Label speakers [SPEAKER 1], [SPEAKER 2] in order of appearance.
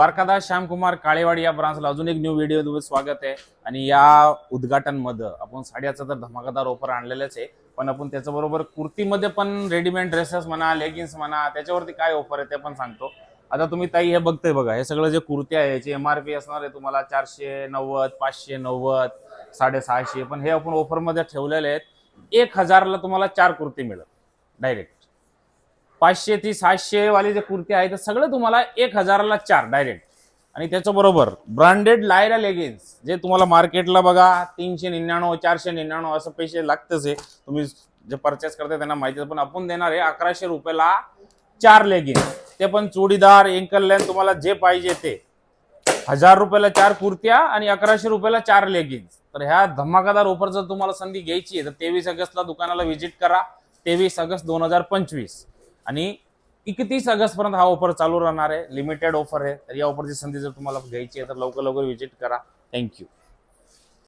[SPEAKER 1] द्वारकादास श्यामकुमार काळेवाडी या ब्रांचला अजून एक न्यू व्हिडिओ मध्ये स्वागत आहे। आणि या उद्घाटन मध्ये आपण साड्याचा तर धमाकेदार ऑफर आणलेलाच आहे, पण आपण त्याच्याबरोबर कुर्तीमध्ये पण रेडीमेड ड्रेसेस म्हणा, लेगिन्स म्हणा, त्याच्यावरती काय ऑफर आहे ते पण सांगतो। आता तुम्ही ताई हे बघताय बघा, हे सगळं जे कुर्ती आहे याची एमआरपी असणार आहे तुम्हाला 490, 590, 650, पण हे आपण ऑफर मध्ये ठेवलेले आहेत। 1000 ला तुम्हाला 4 कुर्ती मिळेल डायरेक्ट। 500 ती 700 वाली जे कुर्ती आहे ते सगळं तुम्हाला 1000 ला 4 डायरेक्ट। आणि त्याच्याबरोबर ब्रँडेड लायरा लेगिन्स जे तुम्हाला मार्केटला बघा 399, 499 असं पैसे लागतच आहे, तुम्ही जे परचेस करताय त्यांना माहिती आहे, पण आपण देणार आहे 1100 रुपयाला 4 लेगिन्स, ते पण चुडीदार, एंकल लेंथ, तुम्हाला जे पाहिजे ते। 1000 रुपयाला 4 कुर्त्या आणि 1100 रुपयाला 4 लेगिन्स। तर ह्या धमाकादार ऑफर जर तुम्हाला संधी घ्यायची आहे तर 23 ऑगस्टला दुकानाला व्हिजिट करा, 23 ऑगस्ट 2025। आणि 31 ऑगस्ट पर्यंत हा ऑफर चालू राहणार आहे, लिमिटेड ऑफर आहे। तर या ऑफरची संधी जर तुम्हाला घ्यायची आहे तर लवकर व्हिजिट करा। थँक्यू।